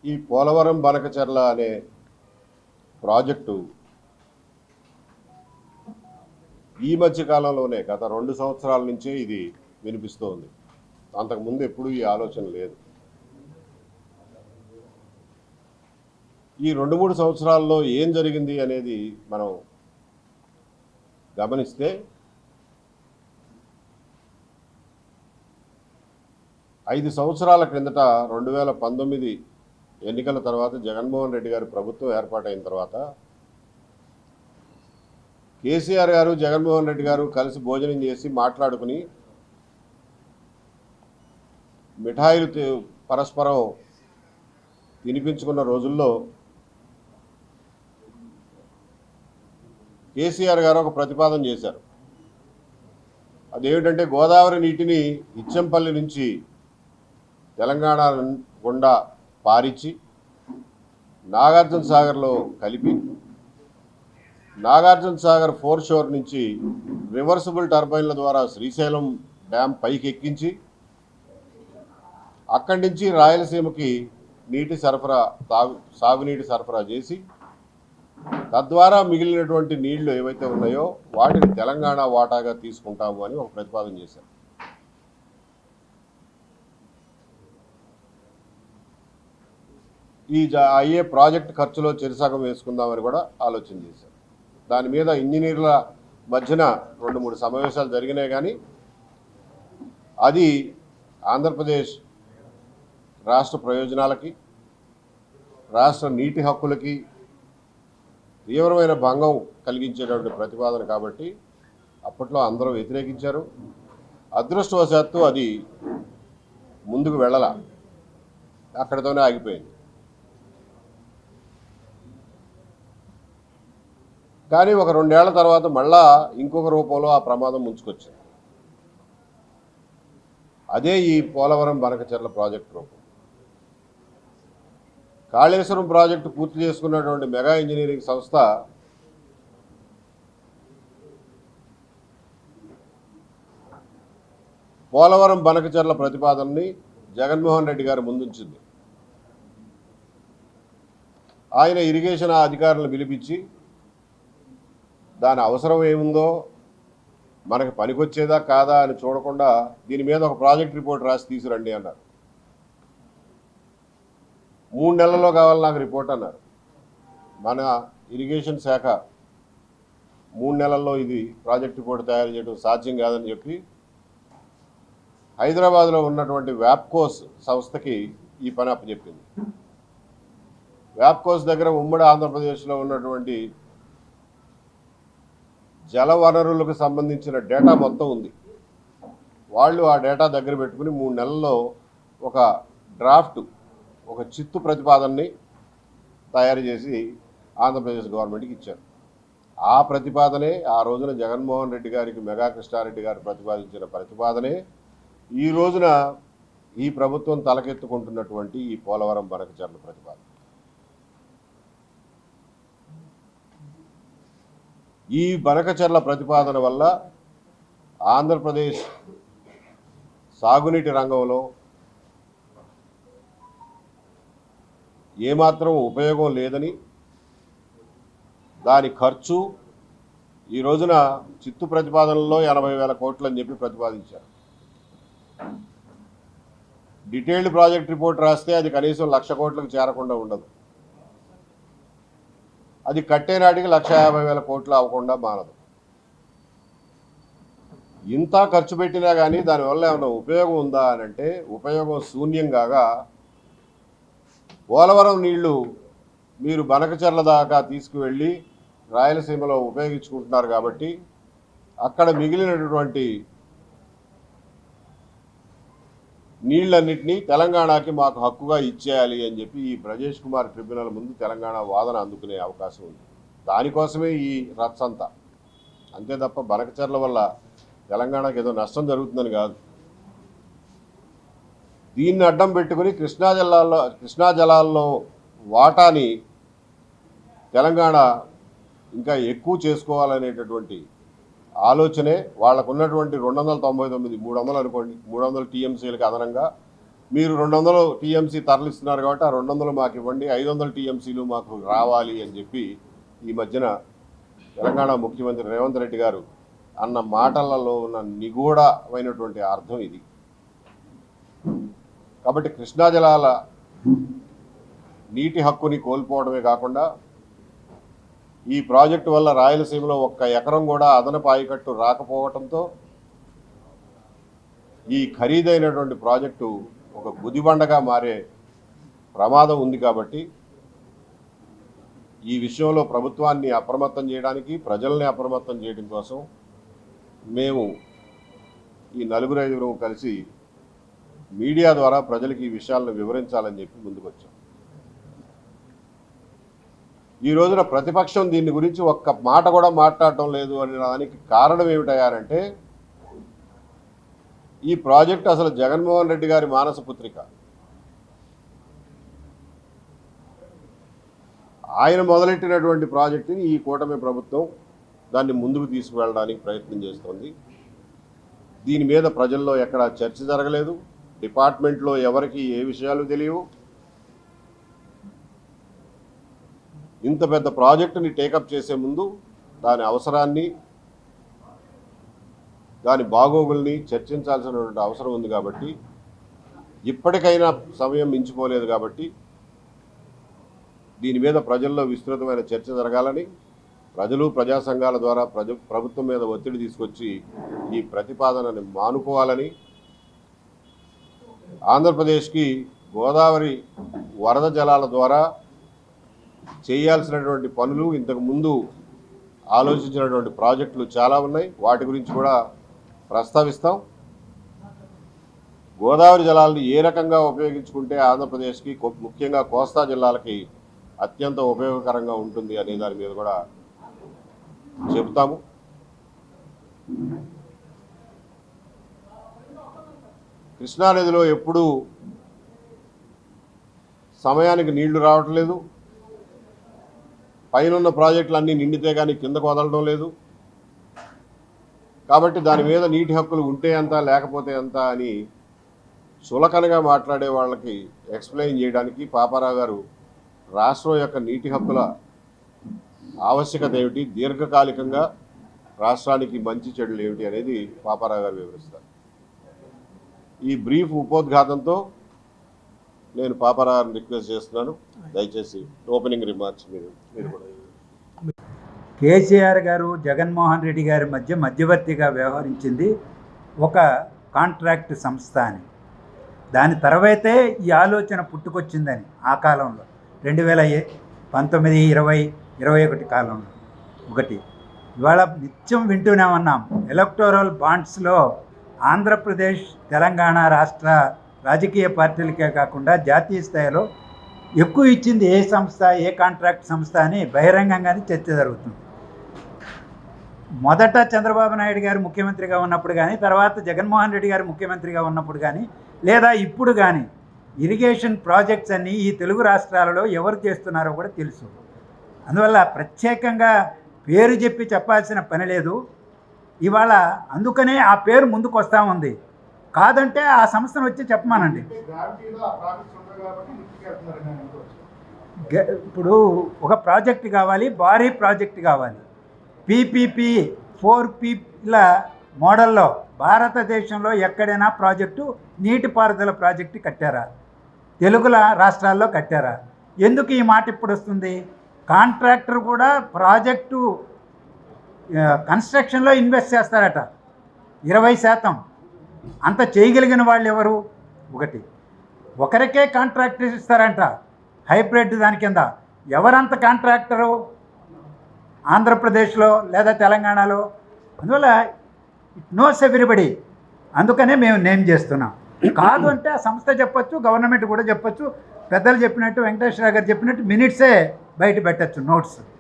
ఈ పోలవరం బనకచెర్ల అనే ప్రాజెక్టు ఈ మధ్య కాలంలోనే గత 2 సంవత్సరాల నుంచే ఇది వినిపిస్తోంది. అంతకుముందు ఎప్పుడూ ఈ ఆలోచన లేదు. ఈ 2-3 సంవత్సరాల్లో ఏం జరిగింది అనేది మనం గమనిస్తే 5 సంవత్సరాల క్రిందట 2019 ఎన్నికల తర్వాత జగన్మోహన్ రెడ్డి గారి ప్రభుత్వం ఏర్పాటైన తర్వాత కేసీఆర్ గారు జగన్మోహన్ రెడ్డి గారు కలిసి భోజనం చేసి మాట్లాడుకుని మిఠాయిలు పరస్పరం తినిపించుకున్న రోజుల్లో కేసీఆర్ గారు ఒక ప్రతిపాదన చేశారు. అదేమిటంటే గోదావరి నీటిని ఇచ్చంపల్లి నుంచి తెలంగాణ గుండా పారించి నాగార్జున సాగర్లో కలిపి నాగార్జున సాగర్ 4 షోర్ నుంచి రివర్సిబుల్ టర్బైన్ల ద్వారా శ్రీశైలం డ్యామ్ పైకి ఎక్కించి అక్కడి నుంచి రాయలసీమకి సాగునీటి సరఫరా చేసి తద్వారా మిగిలినటువంటి నీళ్లు ఏవైతే ఉన్నాయో వాటిని తెలంగాణ వాటాగా తీసుకుంటాము అని ఒక ప్రతిపాదన చేశారు. ఈ అయ్యే ప్రాజెక్ట్ ఖర్చులో చెరిసగం వేసుకుందామని కూడా ఆలోచన చేశారు. దాని మీద ఇంజనీర్ల మధ్యన 2-3 సమావేశాలు జరిగినాయి. కానీ అది ఆంధ్రప్రదేశ్ రాష్ట్ర ప్రయోజనాలకి, రాష్ట్ర నీటి హక్కులకి తీవ్రమైన భంగం కలిగించేటువంటి ప్రతిపాదన కాబట్టి అప్పట్లో అందరూ వ్యతిరేకించారు. అదృష్టవశాత్తు అది ముందుకు వెళ్ళాల, అక్కడితోనే ఆగిపోయింది. కానీ ఒక 2 ఏళ్ల తర్వాత మళ్ళా ఇంకొక రూపంలో ఆ ప్రమాదం ముంచుకొచ్చింది. అదే ఈ పోలవరం బనకచెర్ల ప్రాజెక్టు రూపం. కాళేశ్వరం ప్రాజెక్టు పూర్తి చేసుకున్నటువంటి మెగా ఇంజనీరింగ్ సంస్థ పోలవరం బనకచెర్ల ప్రతిపాదనని జగన్మోహన్ రెడ్డి గారు ముందుంచింది. ఆయన ఇరిగేషన్ అధికారులను పిలిపించి దాని అవసరం ఏముందో, మనకు పనికొచ్చేదా కాదా అని చూడకుండా దీని మీద ఒక ప్రాజెక్ట్ రిపోర్ట్ రాసి తీసుకురండి అన్నారు. 3 నెలల్లో కావాలి నాకు రిపోర్ట్ అన్నారు. మన ఇరిగేషన్ శాఖ 3 నెలల్లో ఇది ప్రాజెక్ట్ రిపోర్ట్ తయారు చేయడం సాధ్యం కాదని చెప్పి హైదరాబాద్లో ఉన్నటువంటి వ్యాప్కోస్ సంస్థకి ఈ పని అప్పచెప్పింది. వ్యాప్కోస్ దగ్గర ఉమ్మడి ఆంధ్రప్రదేశ్లో ఉన్నటువంటి జల వనరులకు సంబంధించిన డేటా మొత్తం ఉంది. వాళ్ళు ఆ డేటా దగ్గర పెట్టుకుని 3 నెలల్లో ఒక డ్రాఫ్ట్, ఒక చిత్తు ప్రతిపాదనని తయారు చేసి ఆంధ్రప్రదేశ్ గవర్నమెంట్కి ఇచ్చారు. ఆ ప్రతిపాదనే ఆ రోజున జగన్మోహన్ రెడ్డి గారికి మెగా కృష్ణారెడ్డి గారు ప్రతిపాదించిన ప్రతిపాదనే ఈ రోజున ఈ ప్రభుత్వం తలకెత్తుకుంటున్నటువంటి ఈ పోలవరం బనకచెర్ల ప్రతిపాదన. ఈ బనకచెర్ల ప్రతిపాదన వల్ల ఆంధ్రప్రదేశ్ సాగునీటి రంగంలో ఏమాత్రం ఉపయోగం లేదని, దాని ఖర్చు ఈ రోజున చిత్తు ప్రతిపాదనలో 80,000 కోట్లు అని చెప్పి ప్రతిపాదించారు. డీటెయిల్డ్ ప్రాజెక్ట్ రిపోర్ట్ రాస్తే అది కనీసం 1,00,000 కోట్లకు చేరకుండా ఉండదు. అది కట్టే నాటికి 1,50,000 కోట్లు అవ్వకుండా మానదు. ఇంత ఖర్చు పెట్టినా కానీ దానివల్ల ఏమైనా ఉపయోగం ఉందా అని అంటే ఉపయోగం శూన్యంగా పోలవరం నీళ్లు మీరు బనకచెర్ల దాకా తీసుకువెళ్ళి రాయలసీమలో ఉపయోగించుకుంటున్నారు కాబట్టి అక్కడ మిగిలినటువంటి నీళ్ళన్నింటినీ తెలంగాణకి మాకు హక్కుగా ఇచ్చేయాలి అని చెప్పి ఈ బ్రజేష్ కుమార్ ట్రిబ్యునల్ ముందు తెలంగాణ వాదన అందుకునే అవకాశం ఉంది. దానికోసమే ఈ రచ్చంతా, అంతే తప్ప బనకచెర్ల వల్ల తెలంగాణకి ఏదో నష్టం జరుగుతుందని కాదు. దీన్ని అడ్డం పెట్టుకుని కృష్ణా జలాల్లో వాటాని తెలంగాణ ఇంకా ఎక్కువ చేసుకోవాలనేటటువంటి ఆలోచనే వాళ్ళకు ఉన్నటువంటి 299, 300 అనుకోండి, 300 టీఎంసీలకు అదనంగా మీరు 200 టీఎంసీ తరలిస్తున్నారు కాబట్టి ఆ 200 మాకు ఇవ్వండి, 500 టీఎంసీలు మాకు రావాలి అని చెప్పి ఈ మధ్యన తెలంగాణ ముఖ్యమంత్రి రేవంత్ రెడ్డి గారు అన్న మాటలలో ఉన్న నిగూఢమైనటువంటి అర్థం ఇది. కాబట్టి కృష్ణా జలాల నీటి హక్కుని కోల్పోవడమే కాకుండా ఈ ప్రాజెక్టు వల్ల రాయలసీమలో 1 ఎకరం కూడా అదనపు ఆయకట్టు రాకపోవడంతో ఈ ఖరీదైనటువంటి ప్రాజెక్టు ఒక గుదిబండగా మారే ప్రమాదం ఉంది. కాబట్టి ఈ విషయంలో ప్రభుత్వాన్ని అప్రమత్తం చేయడానికి, ప్రజల్ని అప్రమత్తం చేయడం కోసం మేము ఈ 4-5 కలిసి మీడియా ద్వారా ప్రజలకు ఈ విషయాలను వివరించాలని చెప్పి ముందుకొచ్చాం. ఈ రోజున ప్రతిపక్షం దీని గురించి ఒక్క మాట కూడా మాట్లాడటం లేదు అనే దానికి కారణం ఏమిటయ్యారంటే, ఈ ప్రాజెక్టు అసలు జగన్మోహన్ రెడ్డి గారి మానస పుత్రిక. ఆయన మొదలెట్టినటువంటి ప్రాజెక్టుని ఈ కూటమి ప్రభుత్వం దాన్ని ముందుకు తీసుకువెళ్ళడానికి ప్రయత్నం చేస్తోంది. దీని మీద ప్రజల్లో ఎక్కడా చర్చ జరగలేదు. డిపార్ట్మెంట్లో ఎవరికి ఏ విషయాలు తెలియవు. ఇంత పెద్ద ప్రాజెక్టుని టేకప్ చేసే ముందు దాని అవసరాన్ని, దాని బాగోగుల్ని చర్చించాల్సినటువంటి అవసరం ఉంది. కాబట్టి ఇప్పటికైనా సమయం మించిపోలేదు. కాబట్టి దీని మీద ప్రజల్లో విస్తృతమైన చర్చ జరగాలని, ప్రజలు ప్రజా సంఘాల ద్వారా ప్రభుత్వం మీద ఒత్తిడి తీసుకొచ్చి ఈ ప్రతిపాదనని మానుకోవాలని, ఆంధ్రప్రదేశ్కి గోదావరి వరద జలాల ద్వారా చేయాల్సినటువంటి పనులు, ఇంతకు ముందు ఆలోచించినటువంటి ప్రాజెక్టులు చాలా ఉన్నాయి. వాటి గురించి కూడా ప్రస్తావిస్తాం. గోదావరి జలాలను ఏ రకంగా ఉపయోగించుకుంటే ఆంధ్రప్రదేశ్కి, ముఖ్యంగా కోస్తా జిల్లాలకి అత్యంత ఉపయోగకరంగా ఉంటుంది అనే దాని మీద కూడా చెబుతాము. కృష్ణానదిలో ఎప్పుడూ సమయానికి నీళ్లు రావట్లేదు. పైనున్న ప్రాజెక్టులన్నీ నిండితే కానీ కిందకు వదలడం లేదు. కాబట్టి దాని మీద నీటి హక్కులు ఉంటే ఎంత, లేకపోతే ఎంత అని సులకనగా మాట్లాడే వాళ్ళకి ఎక్స్ప్లెయిన్ చేయడానికి పాపారావు గారు రాష్ట్రం యొక్క నీటి హక్కుల ఆవశ్యకత ఏమిటి, దీర్ఘకాలికంగా రాష్ట్రానికి మంచి చెడులు ఏమిటి అనేది పాపారావు గారు వివరిస్తారు. ఈ బ్రీఫ్ ఉపోద్ఘాతంతో నేను పాపారావుని రిక్వెస్ట్ చేస్తున్నాను, దయచేసి ఓపెనింగ్ రిమార్క్స్ మీరు కూడా. కేసీఆర్ గారు జగన్మోహన్ రెడ్డి గారి మధ్య మధ్యవర్తిగా వ్యవహరించింది ఒక కాంట్రాక్ట్ సంస్థ అని. దాని తర్వాతే ఈ ఆలోచన పుట్టుకొచ్చిందని ఆ కాలంలో 2019, 20, 21 కాలంలో. ఇవాళ నిత్యం వింటూనే ఉన్నాం, ఎలక్టోరల్ బాండ్స్లో ఆంధ్రప్రదేశ్, తెలంగాణ రాష్ట్ర రాజకీయ పార్టీలకే కాకుండా జాతీయ స్థాయిలో ఎక్కువ ఇచ్చింది ఏ సంస్థ, ఏ కాంట్రాక్ట్ సంస్థ అని బహిరంగంగానే చర్చ జరుగుతుంది. మొదట చంద్రబాబు నాయుడు గారు ముఖ్యమంత్రిగా ఉన్నప్పుడు కానీ, తర్వాత జగన్మోహన్ రెడ్డి గారు ముఖ్యమంత్రిగా ఉన్నప్పుడు కానీ, లేదా ఇప్పుడు కానీ ఇరిగేషన్ ప్రాజెక్ట్స్ అన్నీ ఈ తెలుగు రాష్ట్రాలలో ఎవరు చేస్తున్నారో కూడా తెలుసు. అందువల్ల ప్రత్యేకంగా పేరు చెప్పాల్సిన పని లేదు ఇవాళ. అందుకనే ఆ పేరు ముందుకు వస్తూ ఉంది. కాదంటే ఆ సంస్థను వచ్చి చెప్పమానండి. ఇప్పుడు ఒక ప్రాజెక్ట్ కావాలి, భారీ ప్రాజెక్ట్ కావాలి. PPP 4Pల మోడల్లో భారతదేశంలో ఎక్కడైనా ప్రాజెక్టు, నీటిపారుదల ప్రాజెక్టు కట్టారా? తెలుగు రాష్ట్రాల్లో కట్టారా? ఎందుకు ఈ మాట ఇప్పుడు వస్తుంది? కాంట్రాక్టర్ కూడా ప్రాజెక్టు కన్స్ట్రక్షన్లో ఇన్వెస్ట్ చేస్తారట 20%. అంత చేయగలిగిన వాళ్ళు ఎవరు? ఒకరికే కాంట్రాక్ట్ ఇస్తారంట, హైబ్రిడ్ దాని కింద. ఎవరంత కాంట్రాక్టరు? ఆంధ్రప్రదేశ్లో లేదా తెలంగాణలో. అందువల్ల ఇట్ నోస్ ఎవ్రీబడి. అందుకనే మేము నేమ్ చేస్తున్నాం. కాదు అంటే ఆ సంస్థ చెప్పచ్చు, గవర్నమెంట్ కూడా చెప్పచ్చు. పెద్దలు చెప్పినట్టు, వెంకటేశ్వర గారు చెప్పినట్టు మినిట్సే బయట పెట్టచ్చు, నోట్స్.